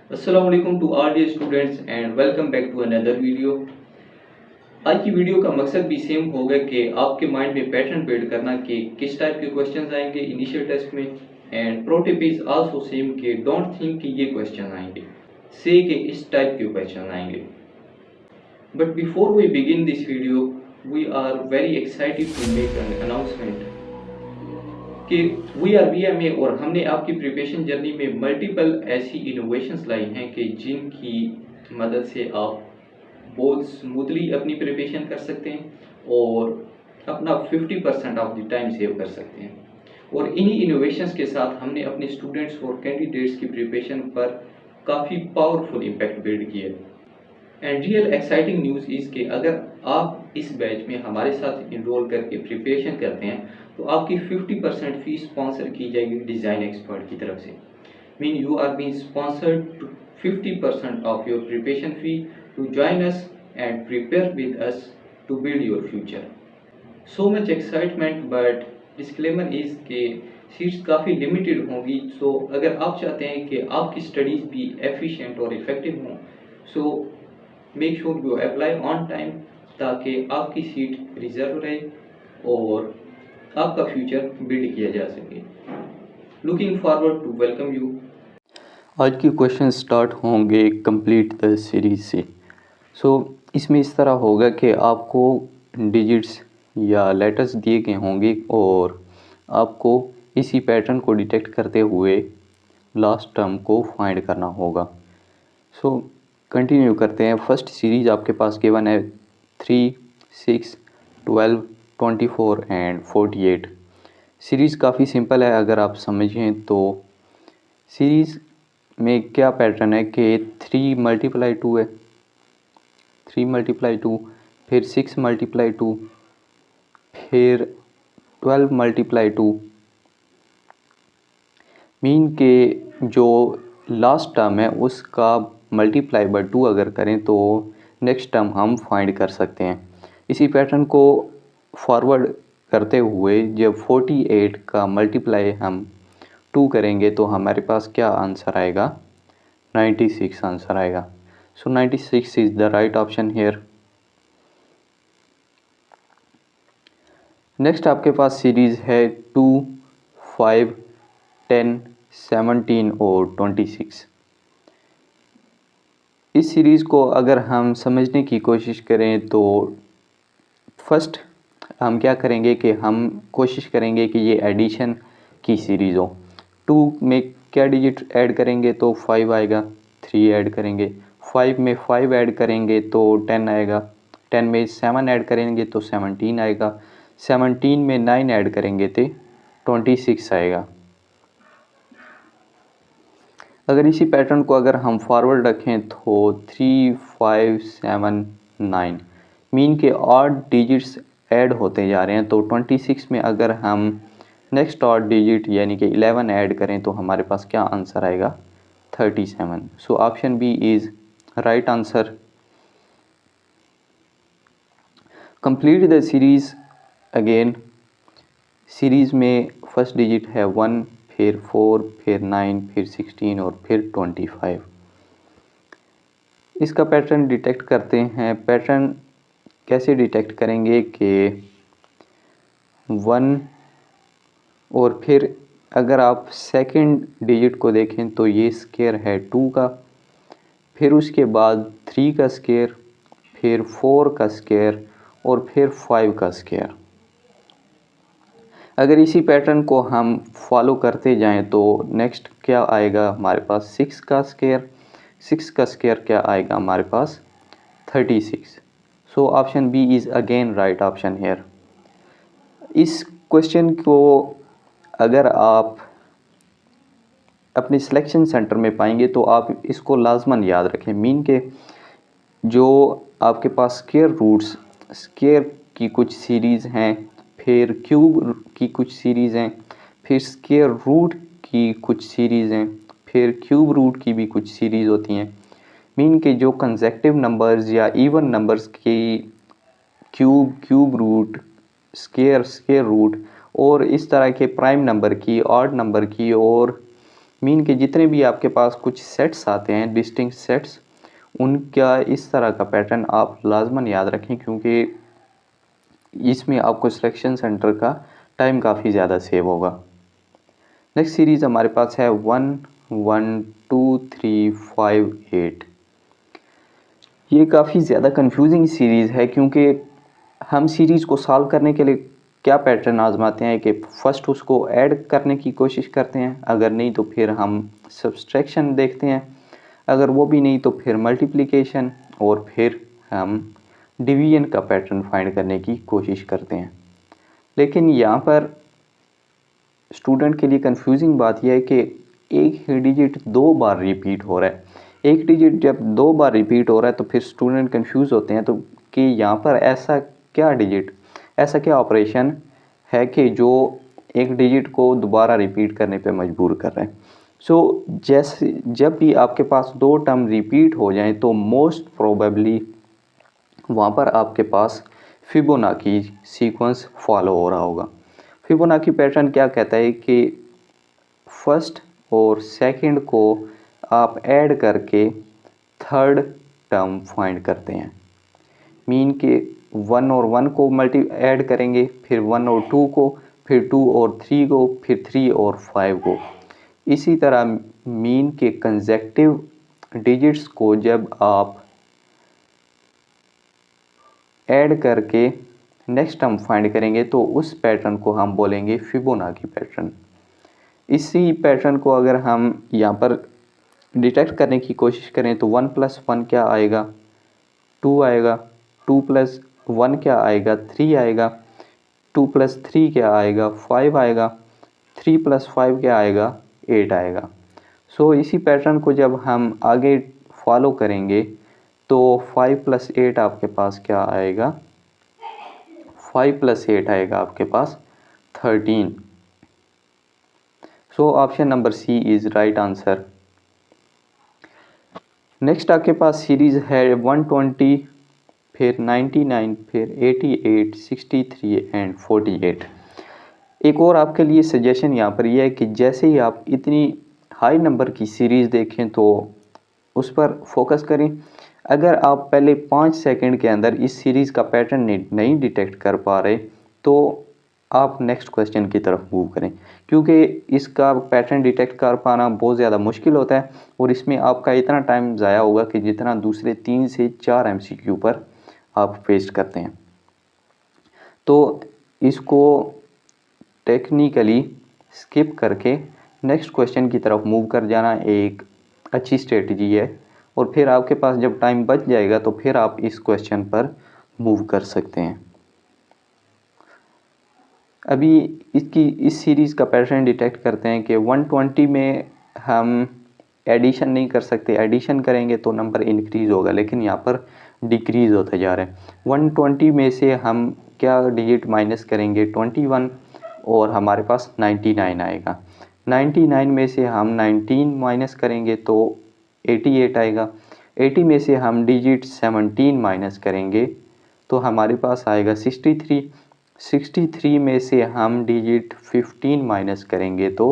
अस्सलामुअलैकुम to all dear students and welcome back to another video. आज की video का मकसद भी सेम होगा कि आपके माइंड में पैटर्न बिल्ड करना कि किस टाइप के क्वेश्चंस आएंगे इनिशियल टेस्ट में, and pro tip is also same कि डोंट थिंक कि ये क्वेश्चन आएंगे, से कि इस टाइप के क्वेश्चन आएंगे। But before we begin this video we are very excited to make an announcement कि वी आर VMA और हमने आपकी प्रिपरेशन जर्नी में मल्टीपल ऐसी इनोवेशंस लाई हैं कि जिनकी मदद से आप बहुत स्मूथली अपनी प्रिपरेशन कर सकते हैं और अपना 50% ऑफ द टाइम सेव कर सकते हैं। और इन्हीं इनोवेशंस के साथ हमने अपने स्टूडेंट्स और कैंडिडेट्स की प्रिपरेशन पर काफ़ी पावरफुल इम्पैक्ट बिल्ड किया। And real exciting news is कि अगर आप इस बैच में हमारे साथ इनरोल करके प्रिपरेशन करते हैं तो आपकी 50% फीस स्पॉन्सर की जाएगी डिज़ाइन एक्सपर्ट की तरफ से। Mean you are being sponsored to 50% of your preparation fee to join us and prepare with us to build your future. So much excitement, but disclaimer is के seats काफ़ी limited होंगी। So अगर आप चाहते हैं कि आपकी स्टडीज़ भी एफिशिएंट और इफ़ेक्टिव हों, so make sure you apply on time ताकि आपकी सीट रिजर्व रहे और आपका फ्यूचर बिल्ड किया जा सके। Looking forward to welcome you. आज के क्वेश्चन स्टार्ट होंगे कंप्लीट द सीरीज से। इसमें इस तरह होगा कि आपको डिजिट्स या लेटर्स दिए गए होंगे और आपको इसी पैटर्न को डिटेक्ट करते हुए लास्ट टर्म को फाइंड करना होगा। कंटिन्यू करते हैं। फर्स्ट सीरीज आपके पास गिवन है 3, 6, 12, 24 एंड 48। सीरीज़ काफ़ी सिंपल है अगर आप समझें तो। सीरीज़ में क्या पैटर्न है कि 3 मल्टीप्लाई 2 है, 3 मल्टीप्लाई 2, फिर 6 मल्टीप्लाई 2, फिर 12 मल्टीप्लाई 2। मीन के जो लास्ट टर्म है उसका मल्टीप्लाई बाय 2 अगर करें तो नेक्स्ट टर्म हम फाइंड कर सकते हैं। इसी पैटर्न को फॉरवर्ड करते हुए जब 48 का मल्टीप्लाई हम 2 करेंगे तो हमारे पास क्या आंसर आएगा, 96 आंसर आएगा। 96 is the right option hair. Next आपके पास सीरीज़ है 2, 5, 10, 17 और 26। इस सीरीज़ को अगर हम समझने की कोशिश करें तो फर्स्ट हम क्या करेंगे कि हम कोशिश करेंगे कि ये एडिशन की सीरीज़ हो। 2 में क्या डिजिट ऐड करेंगे तो 5 आएगा, 3 ऐड करेंगे, 5 में 5 ऐड करेंगे तो 10 आएगा, 10 में 7 ऐड करेंगे तो 17 आएगा, 17 में 9 ऐड करेंगे तो 26 आएगा। अगर इसी पैटर्न को अगर हम फॉरवर्ड रखें तो 3, 5, 7, 9 मीन के ऑड डिजिट्स ऐड होते जा रहे हैं। तो 26 में अगर हम नेक्स्ट ऑड डिजिट यानी कि 11 ऐड करें तो हमारे पास क्या आंसर आएगा, 37। So option B is right answer. Complete the series again. Series में फर्स्ट डिजिट है 1, फिर 4, फिर 9, फिर 16 और फिर 25। इसका पैटर्न डिटेक्ट करते हैं। पैटर्न कैसे डिटेक्ट करेंगे कि 1 और फिर अगर आप सेकंड डिजिट को देखें तो ये स्केयर है 2 का, फिर उसके बाद 3 का स्केयर, फिर 4 का स्केयर और फिर 5 का स्केयर। अगर इसी पैटर्न को हम फॉलो करते जाएं तो नेक्स्ट क्या आएगा हमारे पास, 6 का स्केयर, 6 का स्केयर क्या आएगा हमारे पास, 36। So option B is again right option here. इस क्वेश्चन को अगर आप अपने सिलेक्शन सेंटर में पाएंगे तो आप इसको लाजमन याद रखें। मीन के जो आपके पास स्क्वायर रूट्स, स्क्वायर की कुछ सीरीज़ हैं, फिर क्यूब की कुछ सीरीज़ हैं, फिर स्क्वायर रूट की कुछ सीरीज़ हैं, फिर क्यूब रूट की भी कुछ सीरीज़ होती हैं। मीन के जो कंसेक्टिव नंबर्स या इवन नंबर्स की cube, cube root, square, square root और इस तरह के प्राइम नंबर की, ऑड नंबर की और मीन के जितने भी आपके पास कुछ सेट्स आते हैं डिस्टिंक्ट सेट्स, उनका इस तरह का पैटर्न आप लाजमन याद रखें, क्योंकि इसमें आपको सिलेक्शन सेंटर का टाइम काफ़ी ज़्यादा सेव होगा। नेक्स्ट सीरीज़ हमारे पास है 1 1 2 3 5 8। ये काफ़ी ज़्यादा कंफ्यूजिंग सीरीज़ है, क्योंकि हम सीरीज़ को सॉल्व करने के लिए क्या पैटर्न आजमाते हैं कि फ़र्स्ट उसको ऐड करने की कोशिश करते हैं, अगर नहीं तो फिर हम सब्सट्रैक्शन देखते हैं, अगर वो भी नहीं तो फिर मल्टीप्लिकेशन, और फिर हम डिवीजन का पैटर्न फाइंड करने की कोशिश करते हैं। लेकिन यहाँ पर स्टूडेंट के लिए कंफ्यूजिंग बात यह है कि एक ही डिजिट 2 बार रिपीट हो रहा है। एक डिजिट जब 2 बार रिपीट हो रहा है तो फिर स्टूडेंट कंफ्यूज होते हैं तो कि यहाँ पर ऐसा क्या ऑपरेशन है कि जो एक डिजिट को दोबारा रिपीट करने पे मजबूर कर रहे हैं। जैसे जब भी आपके पास 2 टर्म रिपीट हो जाएं तो मोस्ट प्रोबेबली वहाँ पर आपके पास फिबोनाची सीक्वेंस फॉलो हो रहा होगा। फिबोनाची पैटर्न क्या कहता है कि फर्स्ट और सेकंड को आप ऐड करके थर्ड टर्म फाइंड करते हैं। मीन के 1 और 1 को ऐड करेंगे, फिर 1 और 2 को, फिर 2 और 3 को, फिर 3 और 5 को। इसी तरह मीन के कंसेक्टिव डिजिट्स को जब आप ऐड करके नेक्स्ट टर्म फाइंड करेंगे तो उस पैटर्न को हम बोलेंगे फिबोनाची पैटर्न। इसी पैटर्न को अगर हम यहाँ पर डिटेक्ट करने की कोशिश करें तो 1 + 1 क्या आएगा, 2 आएगा, 2 + 1 क्या आएगा, 3 आएगा, 2 + 3 क्या आएगा, 5 आएगा, 3 + 5 क्या आएगा, 8 आएगा। इसी पैटर्न को जब हम आगे फॉलो करेंगे तो 5 + 8 आपके पास क्या आएगा, 5 + 8 आएगा आपके पास 13। Option number C is right answer. Next आपके पास सीरीज़ है 120, फिर 99, फिर 88, 63 एंड 48। एक और आपके लिए सजेशन यहाँ पर यह है कि जैसे ही आप इतनी हाई नंबर की सीरीज़ देखें तो उस पर फोकस करें। अगर आप पहले 5 सेकंड के अंदर इस सीरीज़ का पैटर्न नहीं डिटेक्ट कर पा रहे तो आप नेक्स्ट क्वेश्चन की तरफ मूव करें, क्योंकि इसका पैटर्न डिटेक्ट कर पाना बहुत ज़्यादा मुश्किल होता है और इसमें आपका इतना टाइम ज़ाया होगा कि जितना दूसरे 3 से 4 MCQ पर आप वेस्ट करते हैं। तो इसको टेक्निकली स्किप करके नेक्स्ट क्वेश्चन की तरफ मूव कर जाना एक अच्छी स्ट्रेटजी है, और फिर आपके पास जब टाइम बच जाएगा तो फिर आप इस क्वेश्चन पर मूव कर सकते हैं। अभी इस सीरीज़ का पैटर्न डिटेक्ट करते हैं कि 120 में हम एडिशन नहीं कर सकते, एडिशन करेंगे तो नंबर इंक्रीज़ होगा, लेकिन यहाँ पर डिक्रीज़ होता जा रहा है। 120 में से हम क्या डिजिट माइनस करेंगे, 21, और हमारे पास 99 आएगा। 99 में से हम 19 माइनस करेंगे तो 88 आएगा। 80 में से हम डिजिट 17 माइनस करेंगे तो हमारे पास आएगा 63। 63 में से हम डिजिट 15 माइनस करेंगे तो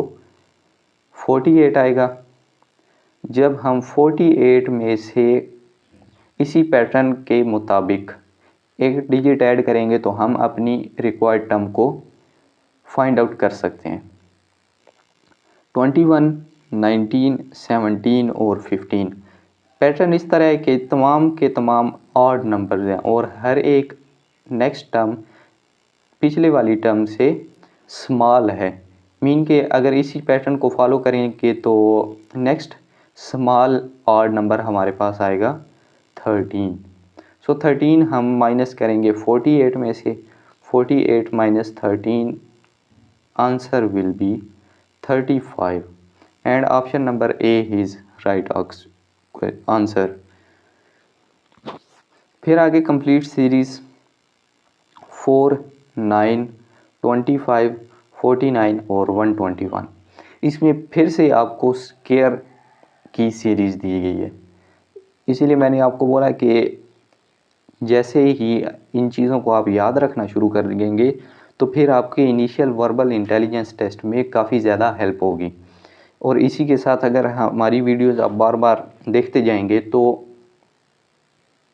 48 आएगा। जब हम 48 में से इसी पैटर्न के मुताबिक एक डिजिट ऐड करेंगे तो हम अपनी रिक्वायर्ड टर्म को फाइंड आउट कर सकते हैं। 21, 19, 17 और 15 पैटर्न इस तरह है कि तमाम के तमाम ऑड नंबर्स हैं और हर एक नेक्स्ट टर्म पिछले वाली टर्म से स्मॉल है। मीन के अगर इसी पैटर्न को फॉलो करेंगे तो नेक्स्ट स्मॉल ऑड नंबर हमारे पास आएगा 13। 13 हम माइनस करेंगे 48 में से, 48 minus 13 answer will be 35 and option number A is right answer. फिर आगे कंप्लीट सीरीज़ 4, 9, 25, 49 और 121। इसमें फिर से आपको स्क्वायर की सीरीज़ दी गई है, इसीलिए मैंने आपको बोला कि जैसे ही इन चीज़ों को आप याद रखना शुरू कर देंगे तो फिर आपके इनिशियल वर्बल इंटेलिजेंस टेस्ट में काफ़ी ज़्यादा हेल्प होगी। और इसी के साथ अगर हमारी वीडियोज़ आप बार बार देखते जाएंगे तो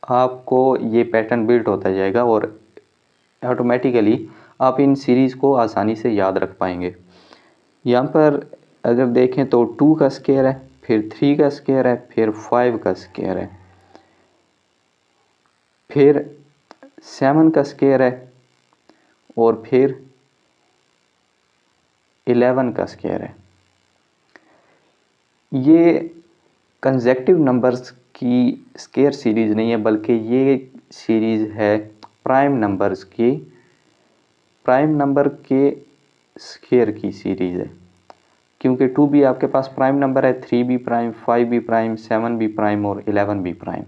आपको ये पैटर्न बिल्ड होता जाएगा और ऑटोमेटिकली आप इन सीरीज़ को आसानी से याद रख पाएंगे। यहाँ पर अगर देखें तो 2 का स्क्वायर है, फिर 3 का स्क्वायर है, फिर 5 का स्क्वायर है, फिर 7 का स्क्वायर है और फिर 11 का स्क्वायर है। ये कंसेक्टिव नंबर्स की स्क्वायर सीरीज़ नहीं है, बल्कि ये सीरीज़ है प्राइम नंबर के स्क्वायर की सीरीज़ है। क्योंकि 2 भी आपके पास प्राइम नंबर है, 3 भी प्राइम, 5 भी प्राइम, 7 भी प्राइम और 11 भी प्राइम।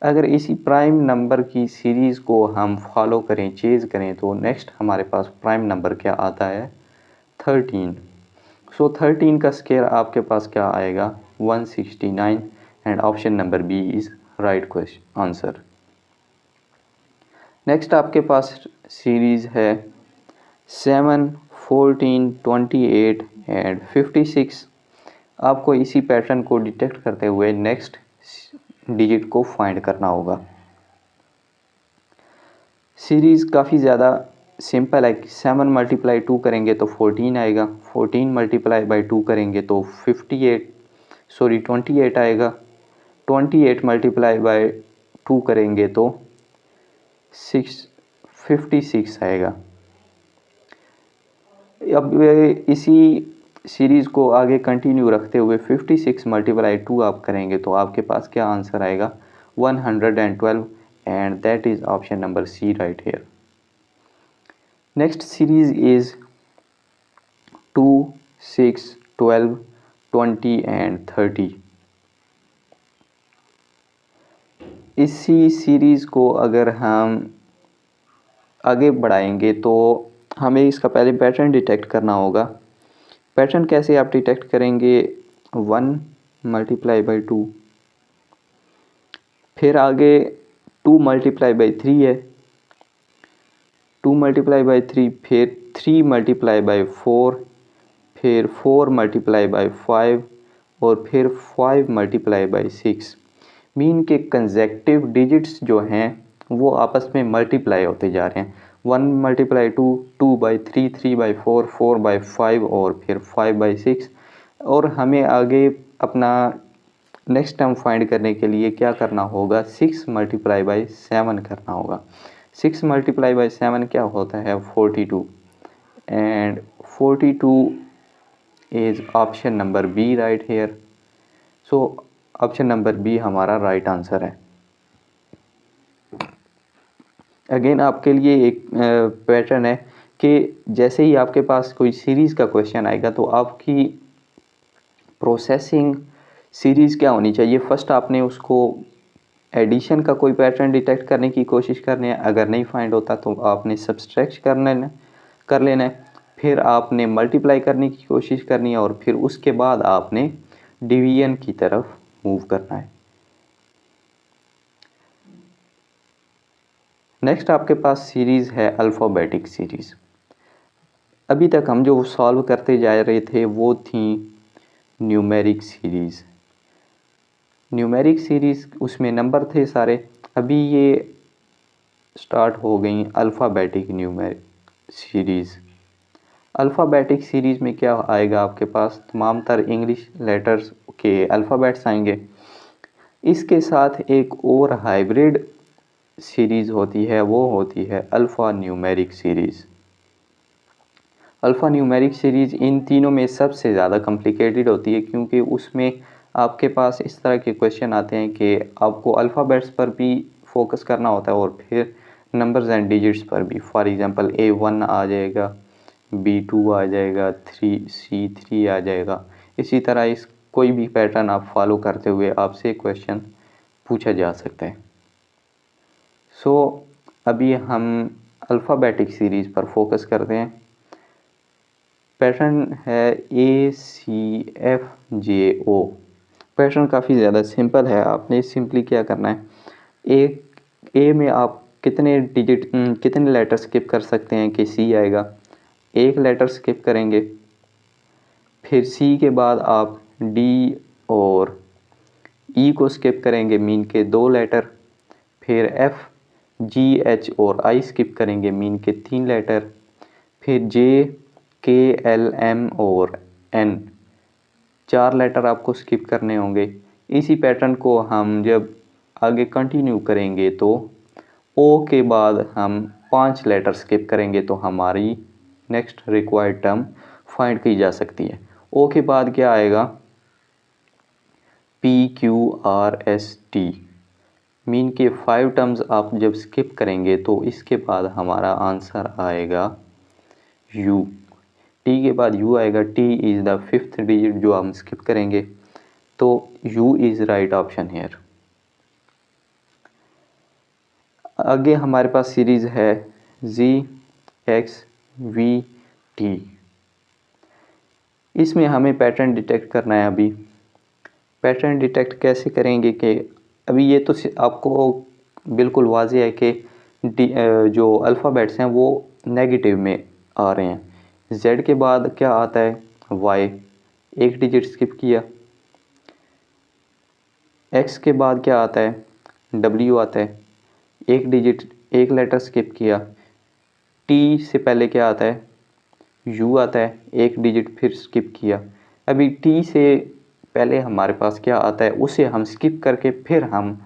अगर इसी प्राइम नंबर की सीरीज़ को हम फॉलो करें, चेज़ करें, तो नेक्स्ट हमारे पास प्राइम नंबर क्या आता है? 13। सो 13 का स्क्वायर आपके पास क्या आएगा? 169 and option number B is right question answer. Next आपके पास सीरीज़ है 7, 14, 28 एंड 56। आपको इसी पैटर्न को डिटेक्ट करते हुए नेक्स्ट डिजिट को फाइंड करना होगा। सीरीज़ काफ़ी ज़्यादा सिंपल है। 7 मल्टीप्लाई 2 करेंगे तो 14 आएगा, 14 मल्टीप्लाई बाई 2 करेंगे तो 28 आएगा, 28 मल्टीप्लाई बाई 2 करेंगे तो 56 आएगा। अब इसी सीरीज़ को आगे कंटिन्यू रखते हुए 56 मल्टीप्लाई 2 आप करेंगे तो आपके पास क्या आंसर आएगा? 112 and that is option number C right here. Next series is 2, 6, 12, 20 and 30। इसी सीरीज़ को अगर हम आगे बढ़ाएंगे तो हमें इसका पहले पैटर्न डिटेक्ट करना होगा। पैटर्न कैसे आप डिटेक्ट करेंगे? 1 मल्टीप्लाई बाई 2, फिर आगे 2 मल्टीप्लाई बाई 3 है, 2 मल्टीप्लाई बाई 3, फिर 3 मल्टीप्लाई बाई 4, फिर 4 मल्टीप्लाई बाई 5 और फिर 5 मल्टीप्लाई बाई 6। मीन के कंसेक्टिव डिजिट्स जो हैं वो आपस में मल्टीप्लाई होते जा रहे हैं। 1 मल्टीप्लाई 2, 2 बाई 3, 3 बाई 4, 4 बाई 5 और फिर 5 बाई 6। और हमें आगे अपना नेक्स्ट टर्म फाइंड करने के लिए क्या करना होगा? 6 मल्टीप्लाई बाई 7 करना होगा। 6 मल्टीप्लाई बाई 7 क्या होता है? 42 and 42 is option number B right here. So option number B हमारा राइट आंसर है। अगेन आपके लिए एक पैटर्न है कि जैसे ही आपके पास कोई सीरीज़ का क्वेश्चन आएगा तो आपकी प्रोसेसिंग सीरीज़ क्या होनी चाहिए? फर्स्ट आपने उसको एडिशन का कोई पैटर्न डिटेक्ट करने की कोशिश करनी है। अगर नहीं फाइंड होता तो आपने सब्सट्रैक्ट कर लेना है, फिर आपने मल्टीप्लाई करने की कोशिश करनी है और फिर उसके बाद आपने डिवीजन की तरफ मूव करना है। नेक्स्ट आपके पास सीरीज़ है अल्फ़ाबेटिक सीरीज़। अभी तक हम जो सॉल्व करते जा रहे थे वो थी न्यूमेरिक सीरीज़। न्यूमेरिक सीरीज़ उसमें नंबर थे सारे। अभी ये स्टार्ट हो गई alphabetic numeric series. Alphabetic series में क्या आएगा? आपके पास तमाम तर इंग्लिश लेटर्स के अल्फ़ाबेट्स आएंगे। इसके साथ एक और हाइब्रिड सीरीज़ होती है, वो होती है alpha numeric series. Alpha numeric series इन तीनों में सबसे ज़्यादा कॉम्प्लिकेटेड होती है, क्योंकि उसमें आपके पास इस तरह के क्वेश्चन आते हैं कि आपको अल्फ़ाबेट्स पर भी फोकस करना होता है और फिर नंबर्स एंड डिजिट्स पर भी। फॉर एग्ज़ाम्पल A1 आ जाएगा, B2 आ जाएगा, C3 आ जाएगा। इसी तरह इस कोई भी पैटर्न आप फॉलो करते हुए आपसे क्वेश्चन पूछा जा सकता है। सो अभी हम अल्फ़ाबेटिक सीरीज़ पर फोकस करते हैं। पैटर्न है ACFJO। पैटर्न काफ़ी ज़्यादा सिंपल है। आपने सिंपली क्या करना है, ए में आप कितने लेटर स्किप कर सकते हैं कि C आएगा? एक लेटर स्किप करेंगे, फिर सी के बाद आप डी और ई को स्किप करेंगे, मीन के 2 लेटर। फिर एफ, जी, एच और आई स्किप करेंगे, मीन के 3 लेटर। फिर जे, के, एल, एम और एन 4 लेटर आपको स्किप करने होंगे। इसी पैटर्न को हम जब आगे कंटिन्यू करेंगे तो ओ के बाद हम 5 लेटर स्किप करेंगे तो हमारी नेक्स्ट रिक्वायर्ड टर्म फाइंड की जा सकती है। ओ के बाद क्या आएगा? P, Q, R, S, T, mean के 5 टर्म्स आप जब स्किप करेंगे तो इसके बाद हमारा आंसर आएगा यू। टी के बाद यू आएगा। T is the 5th digit जो हम स्किप करेंगे, तो you is right option hair. आगे हमारे पास सीरीज़ है जी, एक्स, वी, टी। इसमें हमें पैटर्न डिटेक्ट करना है। अभी पैटर्न डिटेक्ट कैसे करेंगे कि अभी ये तो आपको बिल्कुल वाज़ेह है कि जो अल्फ़ाबेट्स हैं वो नेगेटिव में आ रहे हैं। जेड के बाद क्या आता है? वाई, एक डिजिट स्किप किया। एक्स के बाद क्या आता है? डब्ल्यू आता है, एक डिजिट, एक लेटर स्किप किया। टी से पहले क्या आता है? यू आता है, एक डिजिट फिर स्किप किया। अभी टी से पहले हमारे पास क्या आता है उसे हम स्किप करके फिर हम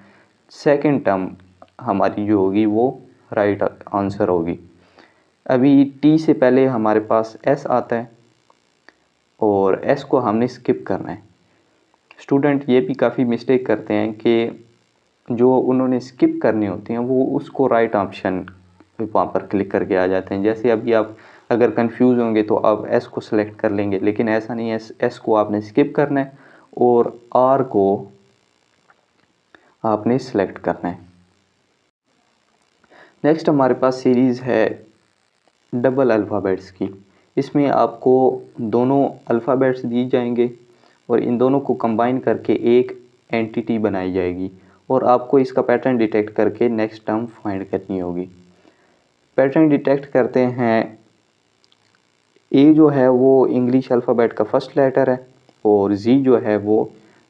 सेकंड टर्म हमारी जो होगी वो राइट आंसर होगी। अभी टी से पहले हमारे पास एस आता है और एस को हमने स्किप करना है। स्टूडेंट ये भी काफ़ी मिस्टेक करते हैं कि जो उन्होंने स्किप करनी होती हैं वो उसको राइट ऑप्शन वहाँ पर क्लिक करके आ जाते हैं। जैसे अभी आप अगर कंफ्यूज होंगे तो आप एस को सिलेक्ट कर लेंगे, लेकिन ऐसा नहीं है। एस को आपने स्किप करना है और आर को आपने सिलेक्ट करना है। नेक्स्ट हमारे पास सीरीज़ है डबल अल्फ़ाबेट्स की। इसमें आपको दोनों अल्फ़ाबेट्स दी जाएंगे और इन दोनों को कंबाइन करके एक एंटिटी बनाई जाएगी और आपको इसका पैटर्न डिटेक्ट करके नेक्स्ट टर्म फाइंड करनी होगी। पैटर्न डिटेक्ट करते हैं। ए जो है वो इंग्लिश अल्फ़ाबेट का फर्स्ट लेटर है और जी जो है वो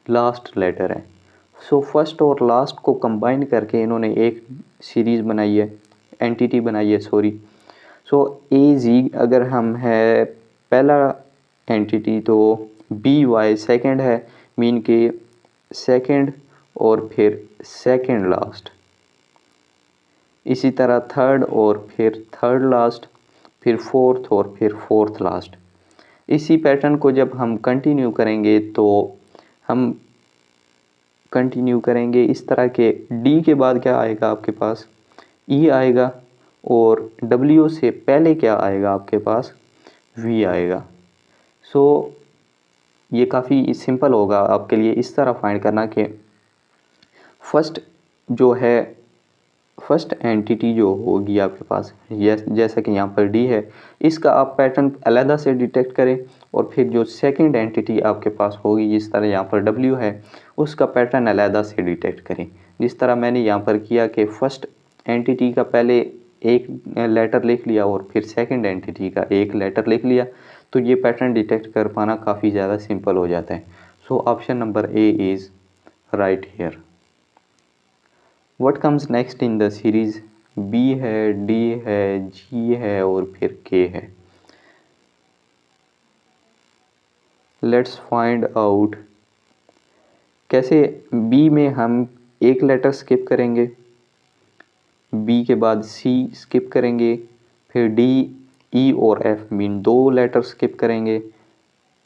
लास्ट लेटर है। सो फर्स्ट और लास्ट को कंबाइन करके इन्होंने एक सीरीज़ बनाई है, एंटिटी बनाई है, सॉरी। सो ए जी अगर हम है पहला एंटिटी तो बी वाई सेकेंड है, मीन के सेकेंड और फिर सेकेंड लास्ट। इसी तरह थर्ड और फिर थर्ड लास्ट, फिर फोर्थ और फिर फोर्थ लास्ट। इसी पैटर्न को जब हम कंटिन्यू करेंगे तो हम कंटिन्यू करेंगे इस तरह के। डी के बाद क्या आएगा आपके पास? ई आएगा और डब्ल्यू से पहले क्या आएगा आपके पास? वी आएगा। सो ये काफ़ी सिंपल होगा आपके लिए इस तरह फाइंड करना कि फर्स्ट जो है, फर्स्ट एंटिटी जो होगी आपके पास, जैसा कि यहाँ पर डी है, इसका आप पैटर्न अलहदा से डिटेक्ट करें और फिर जो सेकंड एंटिटी आपके पास होगी जिस तरह यहाँ पर डब्ल्यू है उसका पैटर्न अलहदा से डिटेक्ट करें। जिस तरह मैंने यहाँ पर किया कि फ़र्स्ट एंटिटी का पहले एक लेटर लिख लिया और फिर सेकंड एंटिटी का एक लेटर लिख लिया, तो ये पैटर्न डिटेक्ट कर पाना काफ़ी ज़्यादा सिंपल हो जाता है। So option number A is right here. What comes next in the series? B है, डी है, जी है और फिर के है। लेट्स फाइंड आउट कैसे। बी में हम एक लेटर स्किप करेंगे, बी के बाद सी स्किप करेंगे, फिर डी, ई और एफ मीन 2 लेटर स्किप करेंगे,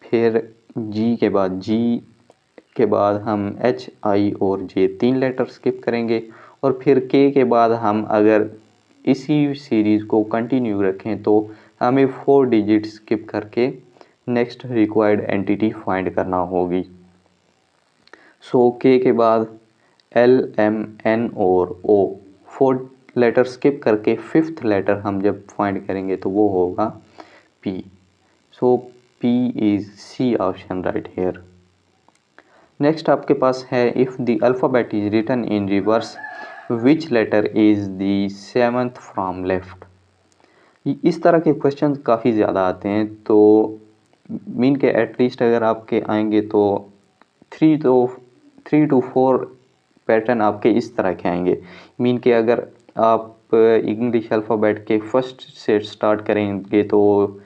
फिर जी के बाद जी के बाद हम एच, आई और जे 3 लेटर स्किप करेंगे और फिर के बाद हम अगर इसी सीरीज़ को कंटिन्यू रखें तो हमें 4 डिजिट स्किप करके नेक्स्ट रिक्वायर्ड एंटिटी फाइंड करना होगी। सो के बाद एल, एम, एन और ओ 4 लेटर स्किप करके 5th लेटर हम जब फाइंड करेंगे तो वो होगा P. So P is C option right here. Next आपके पास है if the alphabet is written in reverse which letter is the 7th from left. इस तरह के क्वेश्चन काफ़ी ज़्यादा आते हैं, तो मीन के एटलीस्ट अगर आपके आएंगे तो 3 to 4 पैटर्न आपके इस तरह के आएंगे। मीन के अगर आप इंग्लिश अल्फ़ाबेट के फर्स्ट से स्टार्ट करेंगे तो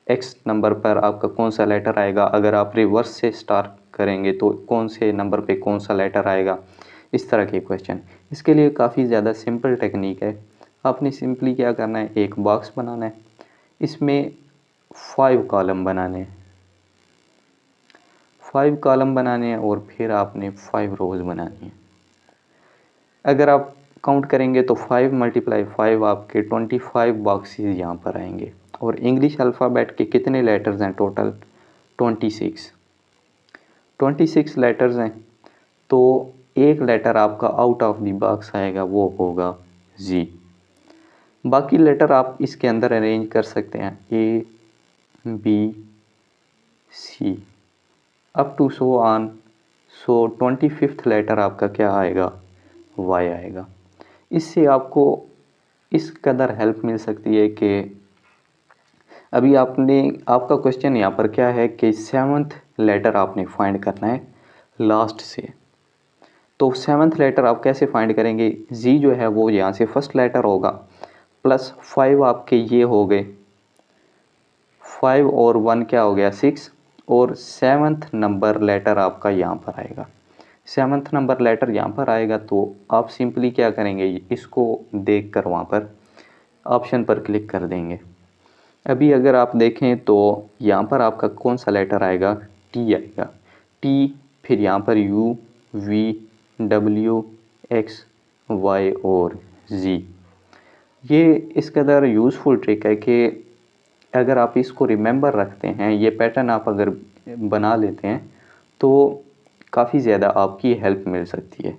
एक्स नंबर पर आपका कौन सा लेटर आएगा, अगर आप रिवर्स से स्टार्ट करेंगे तो कौन से नंबर पे कौन सा लेटर आएगा, इस तरह के क्वेश्चन। इसके लिए काफ़ी ज़्यादा सिंपल टेक्निक है। आपने सिंपली क्या करना है, एक बॉक्स बनाना है, इसमें 5 कॉलम बनाने हैं, 5 कॉलम बनाने हैं और फिर आपने 5 रोज़ बनानी है। अगर आप काउंट करेंगे तो 5 × 5 आपके 25 बॉक्सेस यहाँ पर आएंगे। और इंग्लिश अल्फ़ाबेट के कितने लेटर्स हैं टोटल, 26 लेटर्स हैं। तो एक लेटर आपका आउट ऑफ द बॉक्स आएगा, वो होगा जी। बाकी लेटर आप इसके अंदर अरेंज कर सकते हैं, A B C up to so on. So 25th letter आपका क्या आएगा, वाई आएगा। इससे आपको इस कदर हेल्प मिल सकती है कि अभी आपका क्वेश्चन यहाँ पर क्या है कि 7th लेटर आपने फाइंड करना है लास्ट से। तो 7th लेटर आप कैसे फाइंड करेंगे, जी जो है वो यहाँ से फर्स्ट लेटर होगा, प्लस 5 आपके ये हो गए, 5 और 1 क्या हो गया 6, और 7th नंबर लेटर आपका यहाँ पर आएगा। 7th नंबर लेटर यहाँ पर आएगा तो आप सिंपली क्या करेंगे, इसको देख कर वहाँ पर ऑप्शन पर क्लिक कर देंगे। अभी अगर आप देखें तो यहाँ पर आपका कौन सा लेटर आएगा, टी आएगा, टी, फिर यहाँ पर U, V, W, X, Y और जी। ये इस कदर यूज़फुल ट्रिक है कि अगर आप इसको रिमेंबर रखते हैं, ये पैटर्न आप अगर बना लेते हैं तो काफ़ी ज़्यादा आपकी हेल्प मिल सकती है।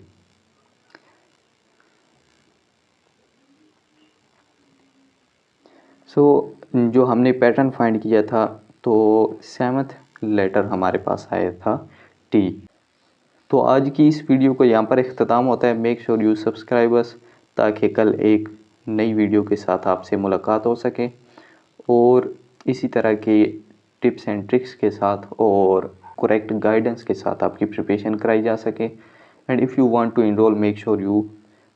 जो हमने पैटर्न फाइंड किया था तो 7th लेटर हमारे पास आया था टी। तो आज की इस वीडियो को यहाँ पर इख्तिताम होता है। मेक श्योर यू सब्सक्राइबर्स, ताकि कल एक नई वीडियो के साथ आपसे मुलाकात हो सके और इसी तरह के टिप्स एंड ट्रिक्स के साथ और करेक्ट गाइडेंस के साथ आपकी प्रिपरेशन कराई जा सके। And if you want to enrol, make sure you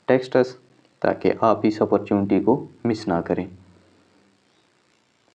text us, ताकि आप इस अपॉर्चुनिटी को मिस ना करें।